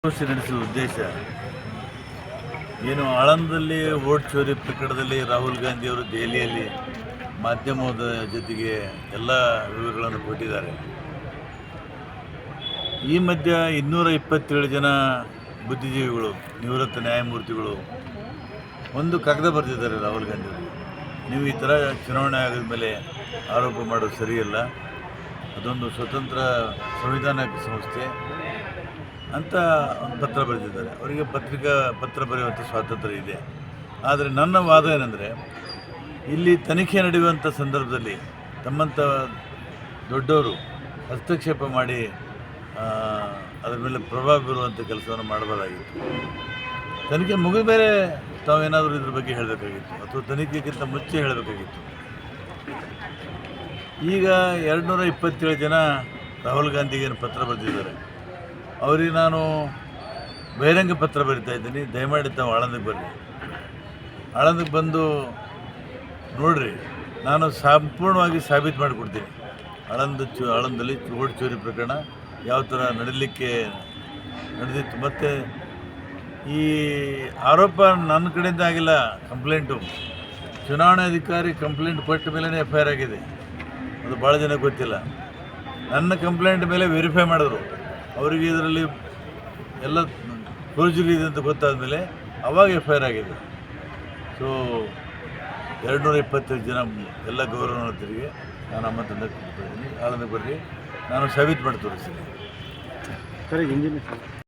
ನಡೆಸುವ ಉದ್ದೇಶ ಏನು ಆಳಂದದಲ್ಲಿ ವೋಟ್ ಚೋರಿ ಪ್ರಕರಣದಲ್ಲಿ ರಾಹುಲ್ ಗಾಂಧಿ ಅವರು ದೆಹಲಿಯಲ್ಲಿ ಮಾಧ್ಯಮದ ಜೊತೆಗೆ ಎಲ್ಲ ವಿವರಗಳನ್ನು ಕೊಟ್ಟಿದ್ದಾರೆ. ಈ ಮಧ್ಯ 227 ಜನ ಬುದ್ಧಿಜೀವಿಗಳು, ನಿವೃತ್ತ ನ್ಯಾಯಮೂರ್ತಿಗಳು ಒಂದು ಕಾಗದ ಬರೆದಿದ್ದಾರೆ ರಾಹುಲ್ ಗಾಂಧಿ ಅವರು. ನೀವು ಈ ಥರ ಚುನಾವಣೆ ಆಗಿದ ಮೇಲೆ ಆರೋಪ ಮಾಡೋದು ಸರಿಯಲ್ಲ, ಅದೊಂದು ಸ್ವತಂತ್ರ ಸಂವಿಧಾನಿಕ ಸಂಸ್ಥೆ ಅಂತ ಒಂದು ಪತ್ರ ಬರೆದಿದ್ದಾರೆ. ಅವರಿಗೆ ಪತ್ರ ಬರೆಯುವಂಥ ಸ್ವಾತಂತ್ರ್ಯ ಇದೆ. ಆದರೆ ನನ್ನ ವಾದ ಏನಂದರೆ, ಇಲ್ಲಿ ತನಿಖೆ ನಡೆಯುವಂಥ ಸಂದರ್ಭದಲ್ಲಿ ತಮ್ಮಂಥ ದೊಡ್ಡವರು ಹಸ್ತಕ್ಷೇಪ ಮಾಡಿ ಅದರ ಮೇಲೆ ಪ್ರಭಾವ ಬೀರುವಂಥ ಕೆಲಸವನ್ನು ಮಾಡಬಾರ್ದಾಗಿತ್ತು. ತನಿಖೆ ಮುಗಿದ ಮೇಲೆ ತಾವೇನಾದರೂ ಇದ್ರ ಬಗ್ಗೆ ಹೇಳಬೇಕಾಗಿತ್ತು, ಅಥವಾ ತನಿಖೆಗಿಂತ ಮುಂಚೆ ಹೇಳಬೇಕಾಗಿತ್ತು. ಈಗ 227 ಜನ ರಾಹುಲ್ ಗಾಂಧಿಗೆ ಪತ್ರ ಬರೆದಿದ್ದಾರೆ. ಅವರಿಗೆ ನಾನು ಬಹಿರಂಗ ಪತ್ರ ಬರಿತಾ ಇದ್ದೀನಿ, ದಯಮಾಡಿ ತಾವು ಆಳಂದಕ್ಕೆ ಬರ್ರಿ, ಆಳಂದಕ್ಕೆ ಬಂದು ನೋಡ್ರಿ, ನಾನು ಸಂಪೂರ್ಣವಾಗಿ ಸಾಬೀತು ಮಾಡಿಕೊಡ್ತೀನಿ. ಆಳಂದಲ್ಲಿ ವೋಟ್ ಚೋರಿ ಪ್ರಕರಣ ಯಾವ ಥರ ನಡೆದಿತ್ತು. ಮತ್ತು ಈ ಆರೋಪ ನನ್ನ ಕಡೆಯಿಂದ ಆಗಿಲ್ಲ, ಕಂಪ್ಲೇಂಟು ಚುನಾವಣಾಧಿಕಾರಿ ಕಂಪ್ಲೇಂಟ್ ಕೊಟ್ಟ ಮೇಲೆ FIR ಆಗಿದೆ. ಅದು ಭಾಳ ಜನ ಗೊತ್ತಿಲ್ಲ. ನನ್ನ ಕಂಪ್ಲೇಂಟ್ ಮೇಲೆ ವೆರಿಫೈ ಮಾಡಿದ್ರು, ಅವರಿಗೆ ಇದರಲ್ಲಿ ಎಲ್ಲ ಫೋರ್ಜರಿ ಇದೆ ಅಂತ ಗೊತ್ತಾದ ಮೇಲೆ ಅವಾಗ FIR ಆಗಿದೆ. ಸೊ 227 ಜನ ಎಲ್ಲ ಗೌರವಾನ್ವಿತರಿಗೆ ನಾನು ಆಮಂತ್ರಣ ಕೊಡ್ತಾ ಇದ್ದೀನಿ. ಆಳಂದಕ್ಕೆ ಬರ್ರಿ, ನಾನು ಸಾಬೀತು ಮಾಡಿ ತೋರಿಸ್ತೀನಿ.